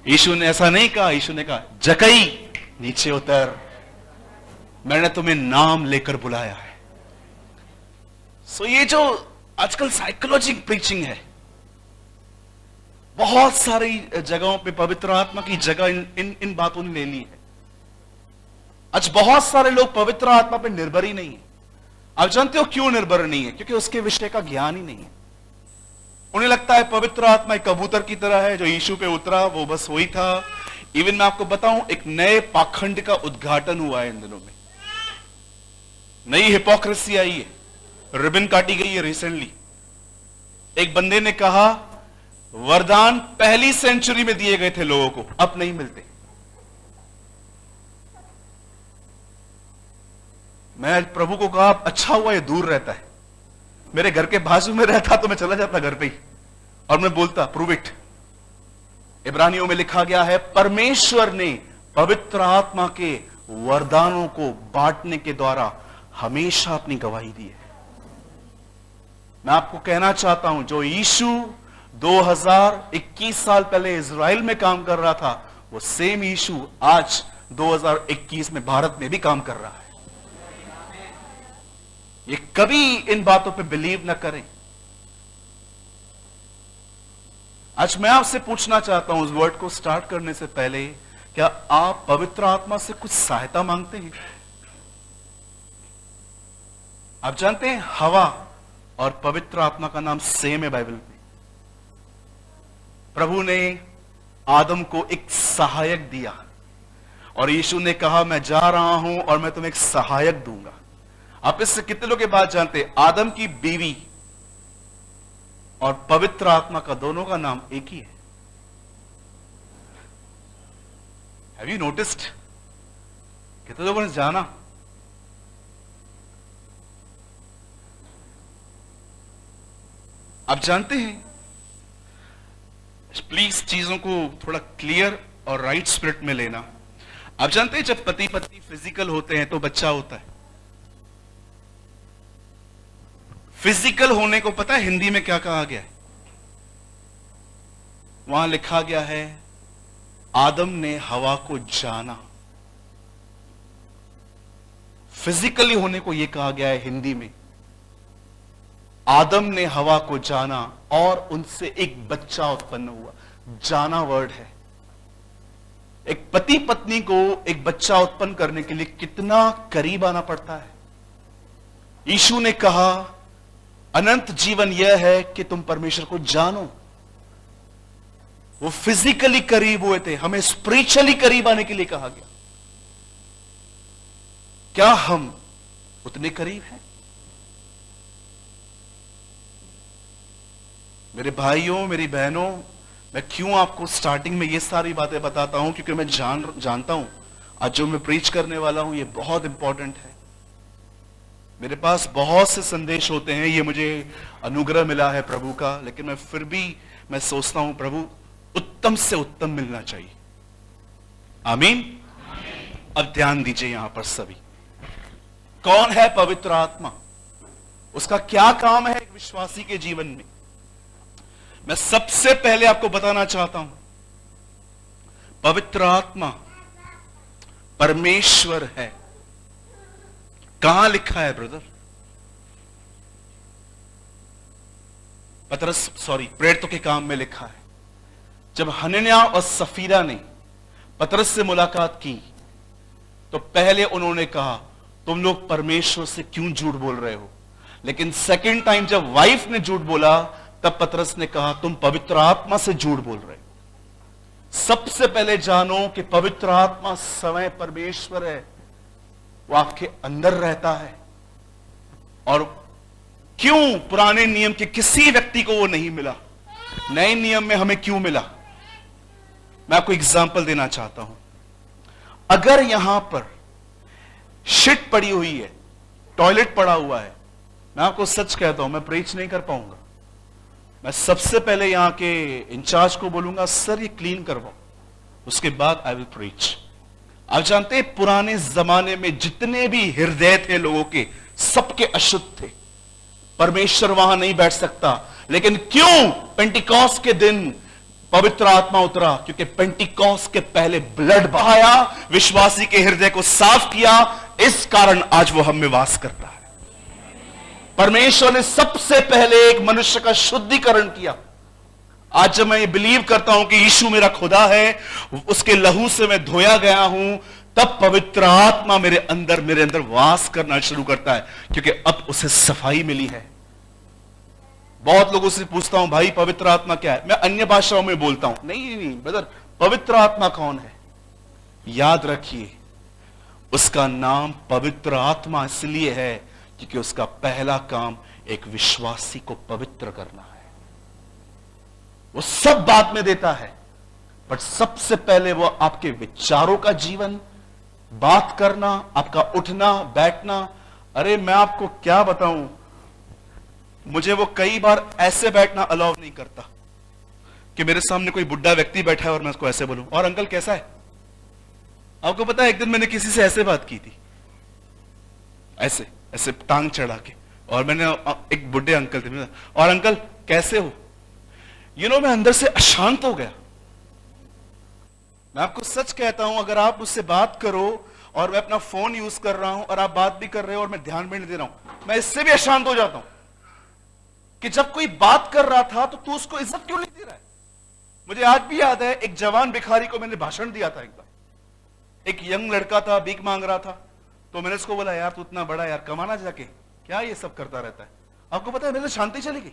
यीशु ने ऐसा नहीं कहा, यीशु ने कहा जकई नीचे उतर, मैंने तुम्हें नाम लेकर बुलाया है। सो ये जो आजकल साइकोलॉजी प्रीचिंग है, बहुत सारी जगहों पे पवित्र आत्मा की जगह इन बातों ने ले ली है। आज बहुत सारे लोग पवित्र आत्मा पे निर्भर ही नहीं है। आप जानते हो क्यों निर्भर नहीं है? क्योंकि उसके विषय का ज्ञान ही नहीं है। उन्हें लगता है पवित्र आत्मा एक कबूतर की तरह है जो यीशु पे उतरा, वो बस वही था। इवन मैं आपको बताऊं, एक नए पाखंड का उद्घाटन हुआ है इन दिनों में। नई हिपोक्रेसी आई है, रिबन काटी गई है रिसेंटली। एक बंदे ने कहा वरदान पहली सेंचुरी में दिए गए थे लोगों को, अब नहीं मिलते। मैं प्रभु को कहा अच्छा हुआ ये दूर रहता है, मेरे घर के बाजू में रहता तो मैं चला जाता घर पे ही और मैं बोलता प्रूव इट। इब्रानियों में लिखा गया है परमेश्वर ने पवित्र आत्मा के वरदानों को बांटने के द्वारा हमेशा अपनी गवाही दी है। मैं आपको कहना चाहता हूं, जो यीशु 2021 साल पहले इजराइल में काम कर रहा था, वो सेम यीशु आज 2021 में भारत में भी काम कर रहा है। ये कभी इन बातों पे बिलीव ना करें। आज मैं आपसे पूछना चाहता हूं, इस वर्ड को स्टार्ट करने से पहले, क्या आप पवित्र आत्मा से कुछ सहायता मांगते हैं? आप जानते हैं हवा और पवित्र आत्मा का नाम सेम है बाइबल में। प्रभु ने आदम को एक सहायक दिया और यीशु ने कहा मैं जा रहा हूं और मैं तुम्हें एक सहायक दूंगा। आप इससे कितने लोग ये बात जानते हैं? आदम की बीवी और पवित्र आत्मा का दोनों का नाम एक ही है। Have you noticed? कितने लोगों ने जाना? आप जानते हैं, प्लीज चीजों को थोड़ा क्लियर और राइट स्पिरिट में लेना। आप जानते हैं जब पति पत्नी फिजिकल होते हैं तो बच्चा होता है। फिजिकल होने को पता है हिंदी में क्या कहा गया है? वहां लिखा गया है आदम ने हवा को जाना। फिजिकली होने को यह कहा गया है हिंदी में, आदम ने हवा को जाना और उनसे एक बच्चा उत्पन्न हुआ। जाना वर्ड है। एक पति पत्नी को एक बच्चा उत्पन्न करने के लिए कितना करीब आना पड़ता है। यीशु ने कहा अनंत जीवन यह है कि तुम परमेश्वर को जानो। वो फिजिकली करीब हुए थे, हमें स्पिरिचुअली करीब आने के लिए कहा गया। क्या हम उतने करीब हैं? मेरे भाइयों, मेरी बहनों, मैं क्यों आपको स्टार्टिंग में ये सारी बातें बताता हूं? क्योंकि मैं जानता हूं आज जो मैं प्रीच करने वाला हूं ये बहुत इंपॉर्टेंट है। मेरे पास बहुत से संदेश होते हैं, ये मुझे अनुग्रह मिला है प्रभु का, लेकिन मैं फिर भी मैं सोचता हूं प्रभु उत्तम से उत्तम मिलना चाहिए। आमीन। अब ध्यान दीजिए यहां पर सभी, कौन है पवित्र आत्मा? उसका क्या काम है एक विश्वासी के जीवन में? मैं सबसे पहले आपको बताना चाहता हूं, पवित्र आत्मा परमेश्वर है। कहां लिखा है ब्रदर? प्रेरितों के काम में लिखा है। जब हनन्याह और सफीरा ने पतरस से मुलाकात की तो पहले उन्होंने कहा तुम लोग परमेश्वर से क्यों झूठ बोल रहे हो? लेकिन सेकंड टाइम जब वाइफ ने झूठ बोला तब पतरस ने कहा तुम पवित्र आत्मा से झूठ बोल रहे हो। सबसे पहले जानो कि पवित्र आत्मा स्वयं परमेश्वर है, वो आपके अंदर रहता है। और क्यों पुराने नियम के किसी व्यक्ति को वो नहीं मिला, नए नियम में हमें क्यों मिला? मैं आपको एग्जांपल देना चाहता हूं। अगर यहां पर शिट पड़ी हुई है, टॉयलेट पड़ा हुआ है, मैं आपको सच कहता हूं मैं प्रीच नहीं कर पाऊंगा। मैं सबसे पहले यहां के इंचार्ज को बोलूंगा सर ये क्लीन करवाओ, उसके बाद आई विल प्रीच। आप जानते हैं पुराने जमाने में जितने भी हृदय थे लोगों के, सबके अशुद्ध थे, परमेश्वर वहां नहीं बैठ सकता। लेकिन क्यों पेंटिकॉस्ट के दिन पवित्र आत्मा उतरा, क्योंकि पेंटिकॉस्ट के पहले ब्लड बहाया, विश्वासी के हृदय को साफ किया, इस कारण आज वो हम में वास करता है। परमेश्वर ने सबसे पहले एक मनुष्य का शुद्धिकरण किया। आज जब मैं ये बिलीव करता हूं कि यीशु मेरा खुदा है, उसके लहू से मैं धोया गया हूं, तब पवित्र आत्मा मेरे अंदर वास करना शुरू करता है, क्योंकि अब उसे सफाई मिली है। बहुत लोगों से पूछता हूं, भाई पवित्र आत्मा क्या है? मैं अन्य भाषाओं में बोलता हूं। नहीं ब्रदर, पवित्र आत्मा कौन है? याद रखिए, उसका नाम पवित्र आत्मा इसलिए है क्योंकि उसका पहला काम एक विश्वासी को पवित्र करना है। वो सब बाद में देता है, बट सबसे पहले वो आपके विचारों का जीवन, बात करना, आपका उठना बैठना। अरे मैं आपको क्या बताऊं, मुझे वो कई बार ऐसे बैठना अलाउ नहीं करता कि मेरे सामने कोई बुढ़ा व्यक्ति बैठा है और मैं उसको ऐसे बोलूं, और अंकल कैसा है? आपको पता है, एक दिन मैंने किसी से ऐसे बात की थी, ऐसे ऐसे टांग चढ़ा के, और मैंने एक बुढ़े अंकल थे, और अंकल कैसे हो? मैं अंदर से अशांत हो गया। मैं आपको सच कहता हूं, अगर आप मुझसे बात करो और मैं अपना फोन यूज कर रहा हूं और आप बात भी कर रहे हो और मैं ध्यान भी नहीं दे रहा हूं, मैं इससे भी अशांत हो जाता हूं कि जब कोई बात कर रहा था तो तू उसको इज्जत क्यों नहीं दे रहा है? मुझे आज भी याद है, एक जवान भिखारी को मैंने भाषण दिया था एक बार। एक यंग लड़का था, भीख मांग रहा था, तो मैंने उसको बोला, यार तू इतना बड़ा, यार कमाना जाके, क्या ये सब करता रहता है? आपको पता है, मेरे शांति चली गई।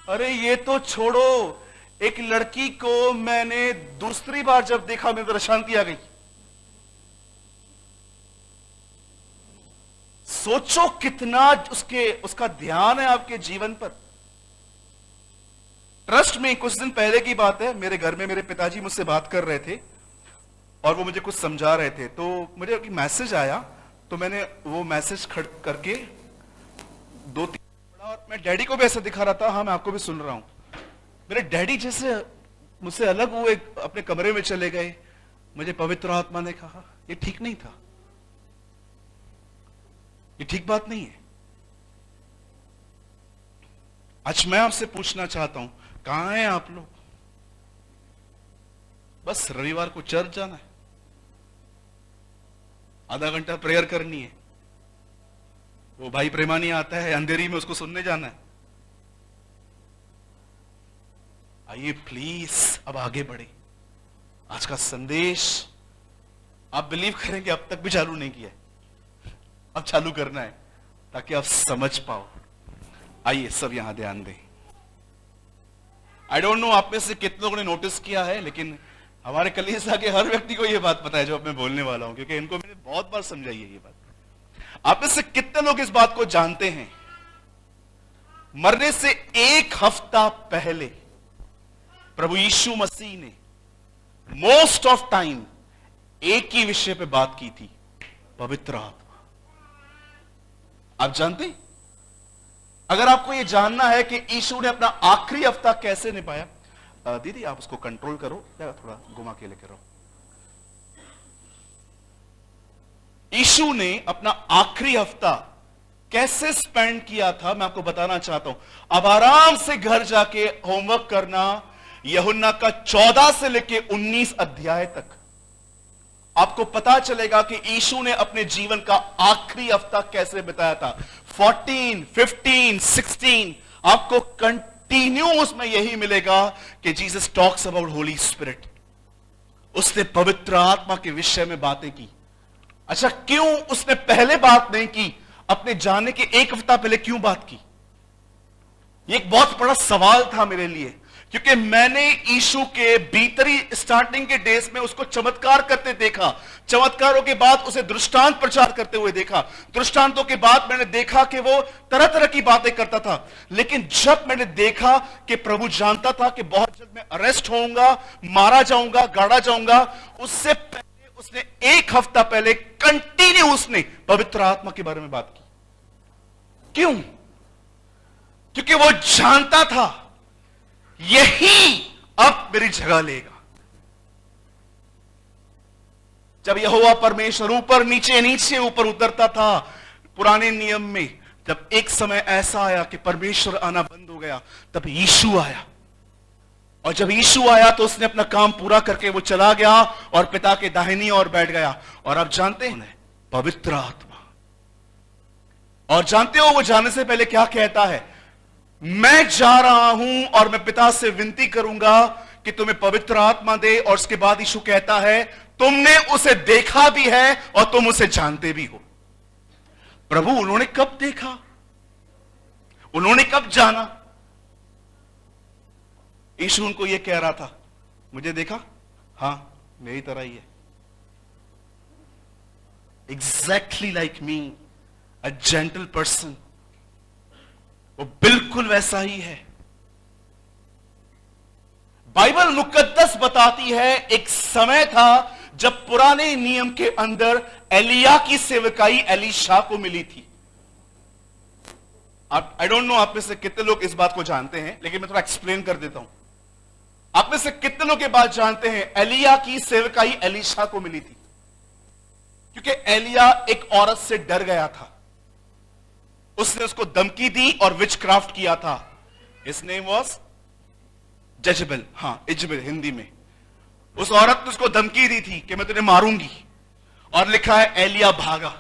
अरे ये तो छोड़ो, एक लड़की को मैंने दूसरी बार जब देखा, मेरे अंदर शांति आ गई। सोचो कितना उसका ध्यान है आपके जीवन पर। ट्रस्ट में, कुछ दिन पहले की बात है, मेरे घर में मेरे पिताजी मुझसे बात कर रहे थे और वो मुझे कुछ समझा रहे थे, तो मुझे एक मैसेज आया, तो मैंने वो मैसेज खड़ करके 2-3 पढ़ा और मैं डैडी को भी ऐसा दिखा रहा था, हाँ मैं आपको भी सुन रहा हूं। मेरे डैडी जैसे मुझसे अलग हुए, अपने कमरे में चले गए। मुझे पवित्र आत्मा ने कहा, ये ठीक नहीं था, ये ठीक बात नहीं है। आज मैं आपसे पूछना चाहता हूं, कहां हैं आप लोग? बस रविवार को चर्च जाना है, आधा घंटा प्रेयर करनी है, वो भाई प्रेमानी आता है अंधेरी में, उसको सुनने जाना है। आइए प्लीज अब आगे बढ़े। आज का संदेश आप बिलीव करेंगे अब तक भी चालू नहीं किया है, अब चालू करना है ताकि आप समझ पाओ। आइए सब यहां ध्यान दें। आई डोंट नो आप में से कितने लोगों ने नोटिस किया है, लेकिन हमारे कलीसिया के हर व्यक्ति को यह बात पता है जो अब मैं बोलने वाला हूं, क्योंकि इनको मैंने बहुत बार समझाई है ये बात। आप में से कितने लोग इस बात को जानते हैं, मरने से 1 हफ्ता पहले प्रभु यीशु मसीह ने मोस्ट ऑफ टाइम एक ही विषय पे बात की थी, पवित्र आत्मा। आप जानते हैं? अगर आपको यह जानना है कि यीशु ने अपना आखिरी हफ्ता कैसे निभाया, दीदी आप उसको कंट्रोल करो या थोड़ा घुमा के लेकर आओ। यीशु ने अपना आखिरी हफ्ता कैसे स्पेंड किया था, मैं आपको बताना चाहता हूं। अब आराम से घर जाके होमवर्क करना, यूहन्ना का 14 से लेके 19 अध्याय तक आपको पता चलेगा कि यीशु ने अपने जीवन का आखिरी हफ्ता कैसे बिताया था। 14, 15, 16 आपको कंटिन्यू उसमें यही मिलेगा कि Jesus talks about Holi spirit. उसने पवित्र आत्मा के विषय में बातें की। अच्छा, क्यों उसने पहले बात नहीं की? अपने जाने के 1 हफ्ता पहले क्यों बात की? यह एक बहुत बड़ा सवाल था मेरे लिए, क्योंकि मैंने यीशु के भीतरी स्टार्टिंग के डेज में उसको चमत्कार करते देखा। चमत्कारों के बाद उसे दृष्टांत प्रचार करते हुए देखा। दृष्टांतों के बाद मैंने देखा कि वो तरह तरह की बातें करता था। लेकिन जब मैंने देखा कि प्रभु जानता था कि बहुत जल्द मैं अरेस्ट होऊंगा, मारा जाऊंगा, गाड़ा जाऊंगा, उससे पहले उसने 1 हफ्ता पहले कंटिन्यू उसने पवित्र आत्मा के बारे में बात की। क्यों? क्योंकि वो जानता था यही अब मेरी जगह लेगा। जब यहोवा परमेश्वर ऊपर नीचे नीचे ऊपर उतरता था पुराने नियम में, जब एक समय ऐसा आया कि परमेश्वर आना बंद हो गया, तब यीशु आया। और जब यीशु आया तो उसने अपना काम पूरा करके वो चला गया और पिता के दाहिनी ओर बैठ गया। और आप जानते हैं पवित्र आत्मा, और जानते हो वो जाने से पहले क्या कहता है? मैं जा रहा हूं और मैं पिता से विनती करूंगा कि तुम्हें पवित्र आत्मा दे। और उसके बाद यीशु कहता है तुमने उसे देखा भी है और तुम उसे जानते भी हो। प्रभु उन्होंने कब देखा, उन्होंने कब जाना? यीशु उनको यह कह रहा था, मुझे देखा? हां, मेरी तरह ही है, exactly like me, a gentle person. वो बिल्कुल वैसा ही है। बाइबल मुकद्दस बताती है एक समय था जब पुराने नियम के अंदर एलिया की सेवकाई एलीशा को मिली थी। आई डोंट नो आप में से कितने लोग इस बात को जानते हैं, लेकिन मैं थोड़ा एक्सप्लेन कर देता हूं। आप में से कितने लोग ये बात जानते हैं एलिया की सेवकाई एलीशा को मिली थी? क्योंकि एलिया एक औरत से डर गया था, उसने उसको धमकी दी और विचक्राफ्ट किया था। हिज नेम वाज जजेबेल, हां इजबेल हिंदी में। उस औरत ने उसको धमकी दी थी कि मैं तुझे मारूंगी। और लिखा है एलिया भागा,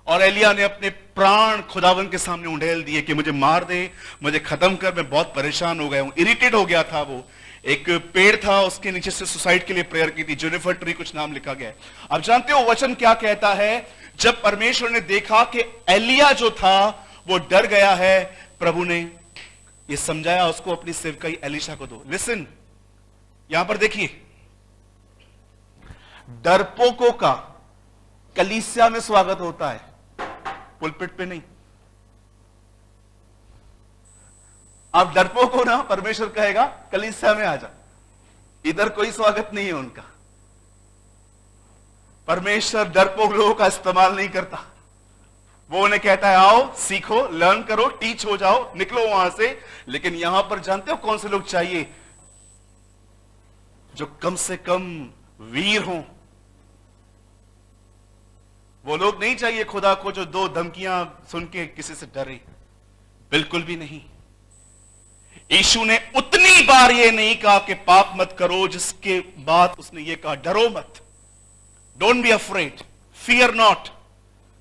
और एलिया ने अपने प्राण खुदावन के सामने उंडेल दिए कि मुझे मार दे, मुझे खत्म कर, मैं बहुत परेशान हो गया हूं, इरिटेट हो गया था। वो एक पेड़ था, उसके नीचे से सुसाइड के लिए प्रेयर की थी, जेनिफर ट्री कुछ नाम लिखा गया है। अब जानते हो वचन क्या कहता है? जब परमेश्वर ने देखा कि एलिया जो था वो डर गया है, प्रभु ने ये समझाया उसको अपनी सेवकाई एलीशा को दो। लिसन, यहां पर देखिए, डरपोकों का कलीसिया में स्वागत होता है, पुलपिट पे नहीं। आप डरपोक हो ना, परमेश्वर कहेगा कलीसिया में आ जा, इधर कोई स्वागत नहीं है उनका। परमेश्वर डरपोक लोगों का इस्तेमाल नहीं करता, वो उन्हें कहता है आओ सीखो, लर्न करो, टीच हो जाओ, निकलो वहां से। लेकिन यहां पर जानते हो कौन से लोग चाहिए? जो कम से कम वीर हों। वो लोग नहीं चाहिए खुदा को जो दो धमकियां सुन के किसी से डरे, बिल्कुल भी नहीं। यीशु ने उतनी बार ये नहीं कहा कि पाप मत करो, जिसके बाद उसने ये कहा डरो मत, don't be afraid, fear not.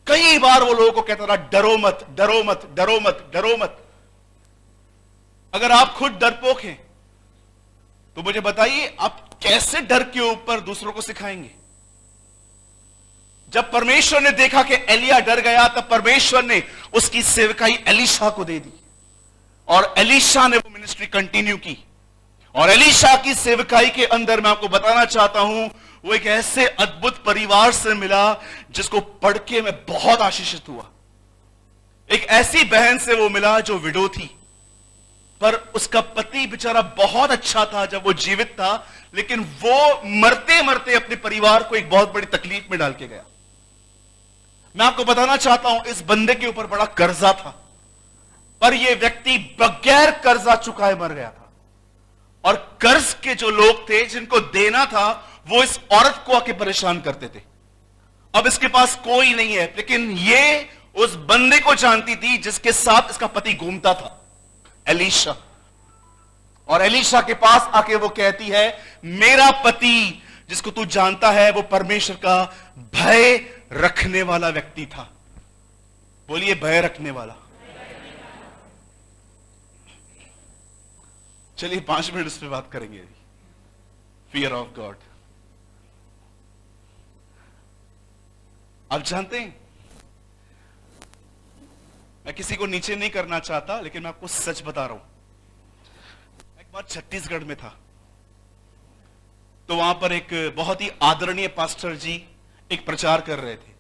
कई बार वो लोगों को कहता रहा डरो मत, डरो मत, डरो मत, डरो मत। अगर आप खुद डरपोक हैं तो मुझे बताइए आप कैसे डर के ऊपर दूसरों को सिखाएंगे? जब परमेश्वर ने देखा कि एलिया डर गया, तब परमेश्वर ने उसकी सेवकाई एलीशा को दे दी, और एलीशा ने वो मिनिस्ट्री कंटिन्यू की। और एलीशा की सेवकाई के अंदर मैं आपको बताना चाहता हूं, वो एक ऐसे अद्भुत परिवार से मिला जिसको पढ़ के मैं बहुत आशीषित हुआ। एक ऐसी बहन से वो मिला जो विडो थी, पर उसका पति बेचारा बहुत अच्छा था जब वो जीवित था, लेकिन वो मरते मरते अपने परिवार को एक बहुत बड़ी तकलीफ में डाल के गया। मैं आपको बताना चाहता हूं, इस बंदे के ऊपर बड़ा कर्जा था, पर यह व्यक्ति बगैर कर्जा चुकाए मर गया था। और कर्ज के जो लोग थे जिनको देना था, वो इस औरत को आके परेशान करते थे। अब इसके पास कोई नहीं है, लेकिन ये उस बंदे को जानती थी जिसके साथ इसका पति घूमता था, एलीशा। और एलीशा के पास आके वो कहती है मेरा पति जिसको तू जानता है वो परमेश्वर का भय रखने वाला व्यक्ति था। बोलिए भय रखने वाला। चलिए 5 मिनट इस पे बात करेंगे, फियर ऑफ गॉड। आप जानते हैं, मैं किसी को नीचे नहीं करना चाहता, लेकिन मैं आपको सच बता रहा हूं। एक बार छत्तीसगढ़ में था, तो वहां पर एक बहुत ही आदरणीय पास्टर जी एक प्रचार कर रहे थे,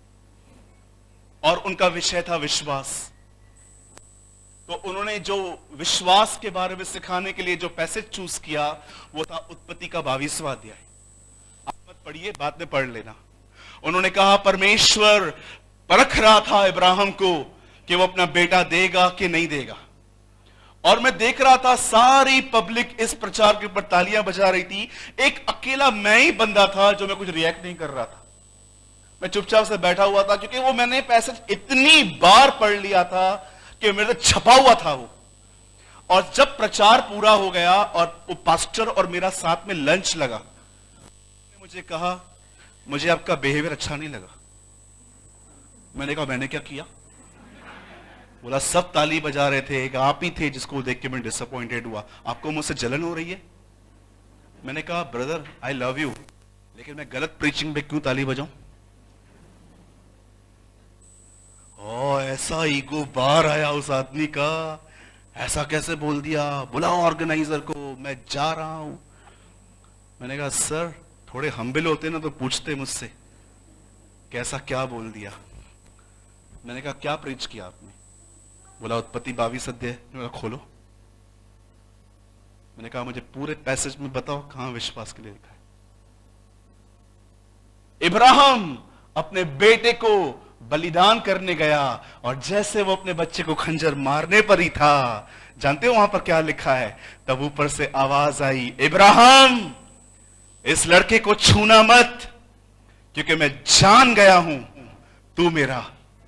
और उनका विषय था विश्वास। तो उन्होंने जो विश्वास के बारे में सिखाने के लिए जो पैसेज चूज किया, वो था उत्पत्ति का 22वां अध्याय। आप मत पढ़िए, बाद में पढ़ लेना। उन्होंने कहा परमेश्वर परख रहा था इब्राहिम को कि वो अपना बेटा देगा कि नहीं देगा। और मैं देख रहा था सारी पब्लिक इस प्रचार के ऊपर तालियां बजा रही थी, एक अकेला मैं ही बंदा था जो मैं कुछ रिएक्ट नहीं कर रहा था। मैं चुपचाप से बैठा हुआ था, क्योंकि वो मैंने पैसेज इतनी बार पढ़ लिया था कि मेरे से छपा हुआ था वो। और जब प्रचार पूरा हो गया और वो पास्टर और मेरा साथ में लंच लगा, मुझे कहा मुझे आपका बिहेवियर अच्छा नहीं लगा। मैंने कहा मैंने क्या किया? बोला सब ताली बजा रहे थे, एक आप ही थे जिसको देख के मैं डिसअपॉइंटेड हुआ, आपको मुझसे जलन हो रही है? मैंने कहा ब्रदर आई लव यू, लेकिन मैं गलत प्रीचिंग पे क्यों ताली बजाऊं? ओ ऐसा ईगो बाहर आया उस आदमी का, ऐसा कैसे बोल दिया, बुलाओ ऑर्गेनाइजर को, मैं जा रहा हूं। मैंने कहा सर थोड़े हम्बल होते ना तो पूछते मुझसे कैसा क्या बोल दिया। मैंने कहा क्या प्रीच किया आपने? बोला उत्पत्ति 22 अध्याय। मैंने कहा खोलो। मैंने कहा मुझे पूरे पैसेज में बताओ कहां विश्वास के लिए लिखा है। इब्राहिम अपने बेटे को बलिदान करने गया और जैसे वो अपने बच्चे को खंजर मारने पर ही था, जानते हो वहां पर क्या लिखा है? तब ऊपर से आवाज आई, इब्राहिम इस लड़के को छूना मत, क्योंकि मैं जान गया हूं तू मेरा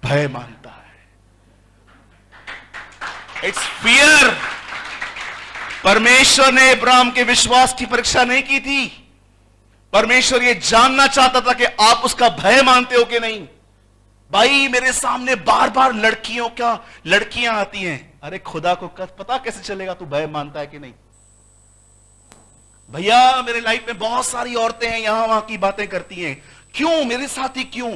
भय मानता है। It's fear. परमेश्वर ने इब्राहिम के विश्वास की परीक्षा नहीं की थी। परमेश्वर ये जानना चाहता था कि आप उसका भय मानते हो कि नहीं। भाई मेरे सामने बार बार लड़कियां आती हैं, अरे खुदा को पता कैसे चलेगा तू भय मानता है कि नहीं? भैया मेरे लाइफ में बहुत सारी औरतें हैं, यहां वहां की बातें करती हैं, क्यों मेरे साथ ही क्यों?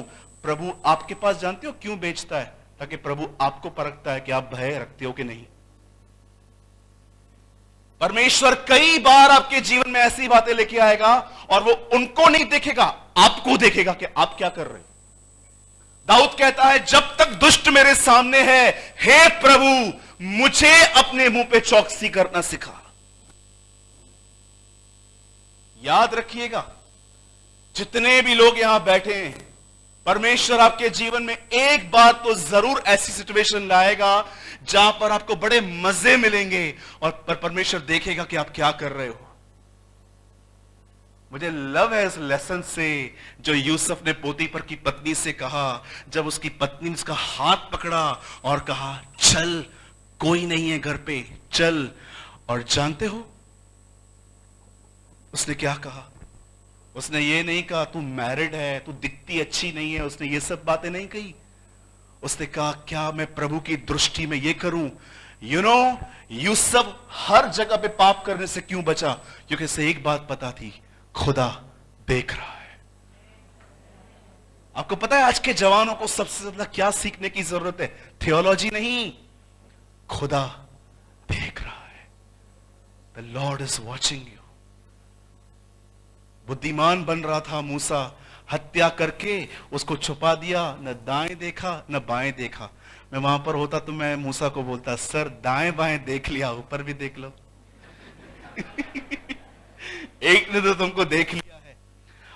प्रभु आपके पास जानते हो क्यों बेचता है? ताकि प्रभु आपको परखता है कि आप भय रखते हो कि नहीं। परमेश्वर कई बार आपके जीवन में ऐसी बातें लेके आएगा और वो उनको नहीं देखेगा, आपको देखेगा कि आप क्या कर रहे हो। दाऊद कहता है जब तक दुष्ट मेरे सामने है, हे प्रभु मुझे अपने मुंह पे चौकसी करना सिखा। याद रखिएगा जितने भी लोग यहां बैठे हैं, परमेश्वर आपके जीवन में एक बार तो जरूर ऐसी सिचुएशन लाएगा जहां पर आपको बड़े मजे मिलेंगे और परमेश्वर देखेगा कि आप क्या कर रहे हो। मुझे लव है इस लेसन से जो यूसुफ ने पोतीफर की पत्नी से कहा, जब उसकी पत्नी ने उसका हाथ पकड़ा और कहा चल, कोई नहीं है घर पे, चल। और जानते हो उसने क्या कहा? उसने ये नहीं कहा तू मैरिड है, तू दिखती अच्छी नहीं है, उसने ये सब बातें नहीं कही। उसने कहा क्या मैं प्रभु की दृष्टि में ये करूं? यूसुफ हर जगह पे पाप करने से क्यों बचा? क्योंकि उसे एक बात पता थी, खुदा देख रहा है। आपको पता है आज के जवानों को सबसे ज्यादा क्या सीखने की जरूरत है? थियोलॉजी नहीं, खुदा देख रहा है। The Lord is watching you. बुद्धिमान बन रहा था मूसा, हत्या करके उसको छुपा दिया, न दाएं देखा न बाएं देखा। मैं वहां पर होता तो मैं मूसा को बोलता सर दाएं बाएं देख लिया, ऊपर भी देख लो। एक ने तो तुमको देख लिया है।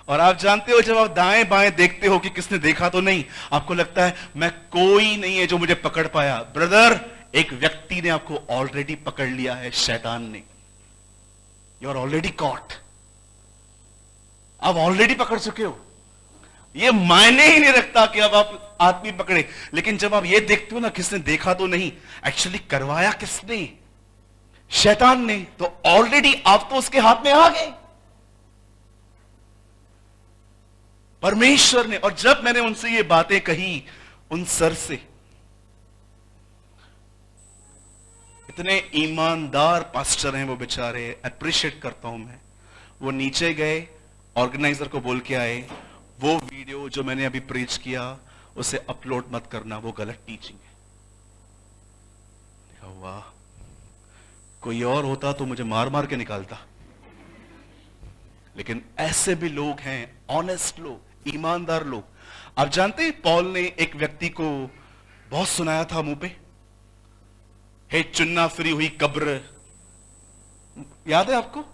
और आप जानते हो जब आप दाएं बाएं देखते हो कि किसने देखा तो नहीं, आपको लगता है मैं कोई नहीं है जो मुझे पकड़ पाया। ब्रदर एक व्यक्ति ने आपको ऑलरेडी पकड़ लिया है, शैतान ने। यू आर ऑलरेडी कॉट, आप ऑलरेडी पकड़ चुके हो। ये मायने ही नहीं रखता कि अब आप आदमी पकड़े, लेकिन जब आप ये देखते हो ना किसने देखा तो नहीं, एक्चुअली करवाया किसने? शैतान ने। तो ऑलरेडी आप तो उसके हाथ में आ गए, परमेश्वर ने। और जब मैंने उनसे ये बातें कही, उन सर से, इतने ईमानदार पास्टर हैं वो बेचारे, अप्रिशिएट करता हूं मैं। वो नीचे गए, ऑर्गेनाइजर को बोल के आए वो वीडियो जो मैंने अभी प्रीच किया उसे अपलोड मत करना, वो गलत टीचिंग है। वाह, कोई और होता तो मुझे मार मार के निकालता, लेकिन ऐसे भी लोग हैं, ऑनेस्ट लोग, ईमानदार लोग। आप जानते हैं पौल ने एक व्यक्ति को बहुत सुनाया था मुंह पे, हे चुन्ना फिरी हुई कब्र। याद है आपको?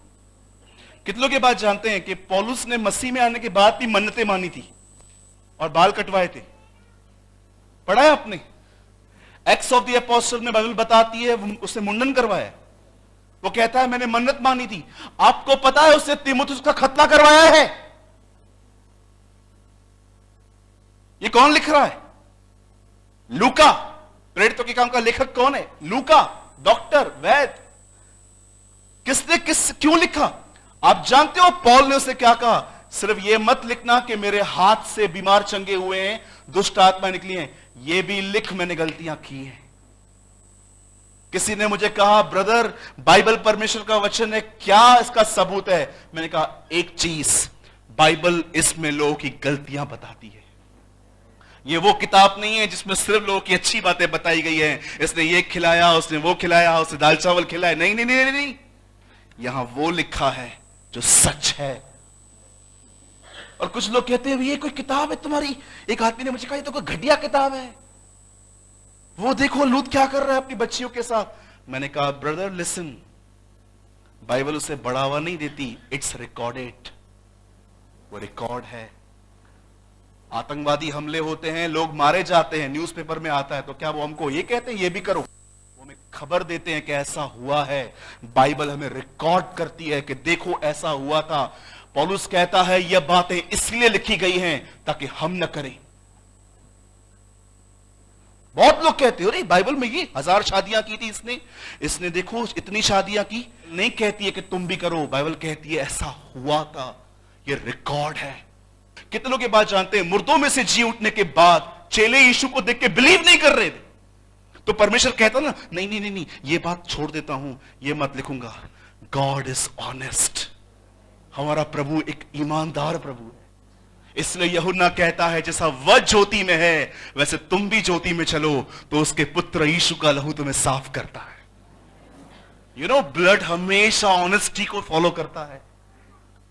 कितनों के बाद जानते हैं कि पौलुस ने मसीह में आने के बाद भी मन्नतें मानी थी और बाल कटवाए थे? पढ़ा है आपने? एक्ट्स ऑफ द अपोस्टल में बाइबल बताती है उसने मुंडन करवाया। वो कहता है मैंने मन्नत मानी थी। आपको पता है उससे तीमुथियुस का खतना करवाया है। ये कौन लिख रहा है? लूका। प्रेरितों के काम का लेखक कौन है? लूका, डॉक्टर, वैद्य। किसने क्यों लिखा? आप जानते हो पौल ने उसे क्या कहा? सिर्फ यह मत लिखना कि मेरे हाथ से बीमार चंगे हुए हैं, दुष्ट आत्मा निकली हैं, यह भी लिख मैंने गलतियां की हैं। किसी ने मुझे कहा, ब्रदर बाइबल परमेश्वर का वचन है, क्या इसका सबूत है? मैंने कहा एक चीज, बाइबल इसमें लोगों की गलतियां बताती है। ये वो किताब नहीं है जिसमें सिर्फ लोगों की अच्छी बातें बताई गई है, इसने ये खिलाया, उसने वो खिलाया, उसने दाल चावल खिलाया। नहीं नहीं नहीं नहीं, यहां वो लिखा है जो सच है। और कुछ लोग कहते हैं ये कोई किताब है तुम्हारी। एक आदमी ने मुझे कहा ये तो कोई घटिया किताब है, वो देखो लूत क्या कर रहा है अपनी बच्चियों के साथ। मैंने कहा ब्रदर लिसन, बाइबल उसे बढ़ावा नहीं देती, इट्स रिकॉर्डेड, वो रिकॉर्ड है। आतंकवादी हमले होते हैं, लोग मारे जाते हैं, न्यूज़पेपर में आता है, तो क्या वो हमको ये कहते हैं ये भी करो? वो हमें खबर देते हैं कि ऐसा हुआ है। बाइबल हमें रिकॉर्ड करती है कि देखो ऐसा हुआ था। पौलुस कहता है यह बातें इसलिए लिखी गई हैं ताकि हम न करें। बहुत लोग कहते हो, अरे बाइबल में ये 1000 शादियां की थी इसने देखो इतनी शादियां की। नहीं कहती है कि तुम भी करो, बाइबल कहती है ऐसा हुआ था, ये रिकॉर्ड है। कितने लोग ये बात जानते हैं? मुर्दों में से जी उठने के बाद चेले यीशु को देख के बिलीव नहीं कर रहे थे, तो परमेश्वर कहता ना नहीं नहीं नहीं नहीं, ये बात छोड़ देता हूं, ये मत लिखूंगा। गॉड इज ऑनेस्ट, हमारा प्रभु एक ईमानदार प्रभु है। इसलिए यूहन्ना कहता है जैसा वह ज्योति में है वैसे तुम भी ज्योति में चलो, तो उसके पुत्र यीशु का लहू तुम्हें साफ करता है। यू नो, ब्लड हमेशा ऑनेस्टी को फॉलो करता है।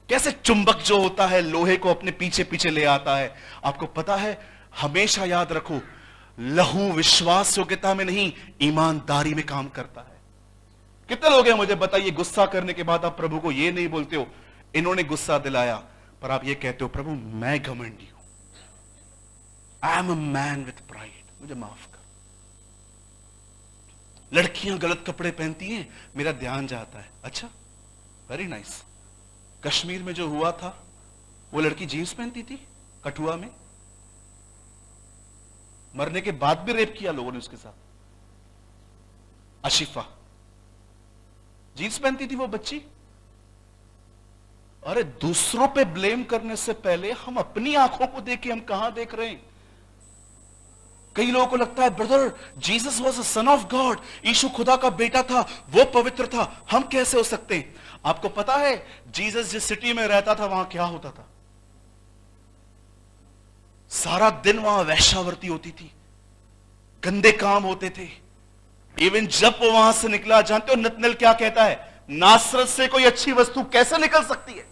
कैसे चुंबक जो होता है लोहे को अपने पीछे पीछे ले आता है। आपको पता है, हमेशा याद रखो, लहू विश्वास योग्यता में नहीं, ईमानदारी में काम करता है। कितने लोग हैं मुझे बताइए, गुस्सा करने के बाद आप प्रभु को ये नहीं बोलते हो इन्होंने गुस्सा दिलाया, पर आप ये कहते हो प्रभु मैं घमंडी हूं, I am a man with pride, मुझे माफ कर। लड़कियां गलत कपड़े पहनती हैं, मेरा ध्यान जाता है, अच्छा वेरी नाइस। कश्मीर में जो हुआ था, वो लड़की जीन्स पहनती थी कठुआ में, मरने के बाद भी रेप किया लोगों ने उसके साथ। अशिफा जीन्स पहनती थी वो बच्ची। अरे दूसरों पे ब्लेम करने से पहले हम अपनी आंखों को देखें, हम कहां देख रहे हैं। कई लोगों को लगता है brother Jesus was a son of God, Yeshu खुदा का बेटा था, वो पवित्र था, हम कैसे हो सकते हैं? आपको पता है जीसस जिस सिटी में रहता था वहां क्या होता था? सारा दिन वहां वैश्यावृत्ति होती थी, गंदे काम होते थे। इवन जब वो वहां से निकला, जानते हो नतनएल क्या कहता है? नासरत से कोई अच्छी वस्तु कैसे निकल सकती है?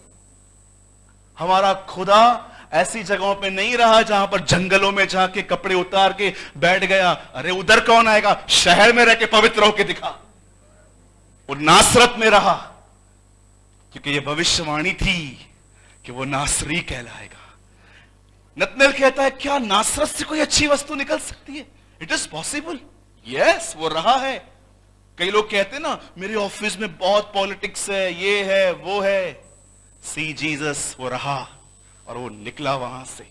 हमारा खुदा ऐसी जगहों पे नहीं रहा जहां पर जंगलों में जाके कपड़े उतार के बैठ गया, अरे उधर कौन आएगा, शहर में रह के पवित्र होके दिखा। वो नासरत में रहा क्योंकि ये भविष्यवाणी थी कि वो नासरी कहलाएगा। नतनएल कहता है क्या नासरत से कोई अच्छी वस्तु निकल सकती है? इट इज पॉसिबल, यस वो रहा है। कई लोग कहते हैं ना मेरे ऑफिस में बहुत पॉलिटिक्स है, ये है वो है। सी जीसस, वो रहा और वो निकला वहां से।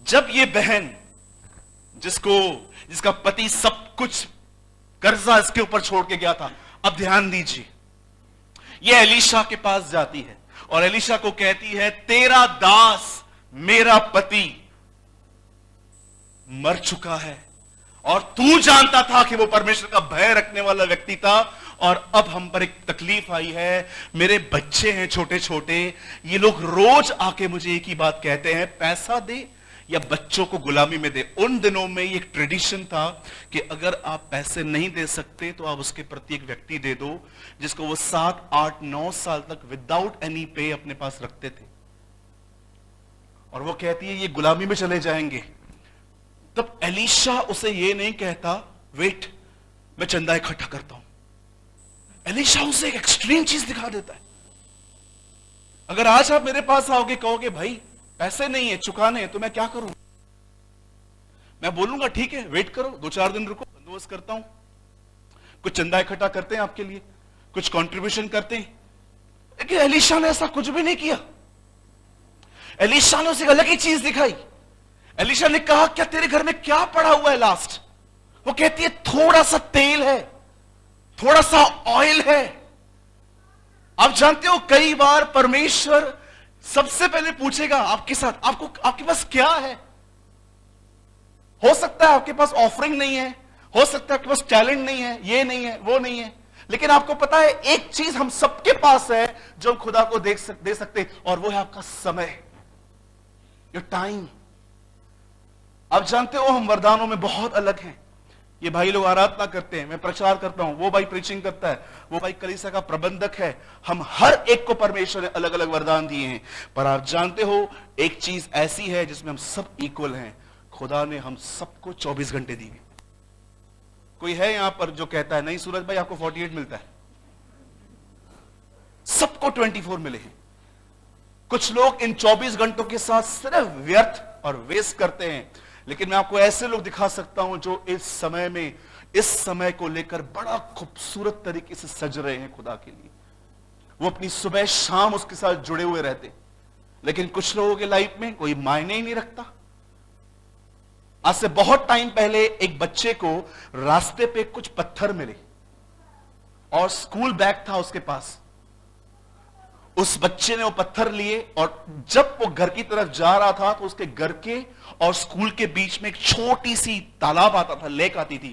जब ये बहन जिसका पति सब कुछ कर्जा इसके ऊपर छोड़ के गया था, अब ध्यान दीजिए, ये एलीशा के पास जाती है और एलीशा को कहती है तेरा दास मेरा पति मर चुका है और तू जानता था कि वो परमेश्वर का भय रखने वाला व्यक्ति था, और अब हम पर एक तकलीफ आई है, मेरे बच्चे हैं छोटे छोटे, ये लोग रोज आके मुझे एक ही बात कहते हैं पैसा दे या बच्चों को गुलामी में दे। उन दिनों में एक ट्रेडिशन था कि अगर आप पैसे नहीं दे सकते तो आप उसके प्रति एक व्यक्ति दे दो जिसको वो 7, 8, 9 साल तक विदाउट एनी पे अपने पास रखते थे। और वो कहती है ये गुलामी में चले जाएंगे। तब एलीशा उसे ये नहीं कहता वेट मैं चंदा इकट्ठा करता हूं। एलीशा उसे एक एक्सट्रीम चीज दिखा देता है। अगर आज आप मेरे पास आओगे कहोगे भाई पैसे नहीं है चुकाने, तो मैं क्या करूं? मैं बोलूंगा ठीक है वेट करो, 2-4 दिन रुको, बंदोबस्त करता हूं। कुछ चंदा इकट्ठा करते हैं आपके लिए, कुछ कंट्रीब्यूशन करते हैं। लेकिन एलीशा ने ऐसा कुछ भी नहीं किया। एलीशा ने उसे एक अलग ही चीज दिखाई। एलीशा ने कहा क्या तेरे घर में क्या पड़ा हुआ है लास्ट? वो कहती है थोड़ा सा तेल है, थोड़ा सा ऑयल है, आप जानते हो कई बार परमेश्वर सबसे पहले पूछेगा आपके साथ, आपके पास क्या है। हो सकता है आपके पास ऑफरिंग नहीं है, हो सकता है आपके पास टैलेंट नहीं है, ये नहीं है, वो नहीं है, लेकिन आपको पता है एक चीज हम सबके पास है जो हम खुदा को दे सकते, और वो है आपका समय, योर टाइम। आप जानते हो हम वरदानों में बहुत अलग हैं। ये भाई लोग आराधना करते हैं, मैं प्रचार करता हूं, वो भाई प्रीचिंग करता है, वो भाई कलीसिया का प्रबंधक है। हम हर एक को परमेश्वर ने अलग अलग वरदान दिए हैं, पर आप जानते हो एक चीज ऐसी है जिसमें हम सब इक्वल हैं, खुदा ने हम सबको 24 घंटे दिए। कोई है यहां पर जो कहता है नहीं सूरज भाई आपको 48 मिलता है? सबको 24 मिले हैं। कुछ लोग इन 24 घंटों के साथ सिर्फ व्यर्थ और वेस्ट करते हैं, लेकिन मैं आपको ऐसे लोग दिखा सकता हूं जो इस समय में, इस समय को लेकर बड़ा खूबसूरत तरीके से सज रहे हैं खुदा के लिए। वो अपनी सुबह शाम उसके साथ जुड़े हुए रहते। लेकिन कुछ लोगों के लाइफ में कोई मायने ही नहीं रखता। आज से बहुत टाइम पहले एक बच्चे को रास्ते पे कुछ पत्थर मिले और स्कूल बैग था उसके पास। उस बच्चे ने वो पत्थर लिए और जब वो घर की तरफ जा रहा था तो उसके घर के और स्कूल के बीच में एक छोटी सी तालाब आता था, लेक आती थी।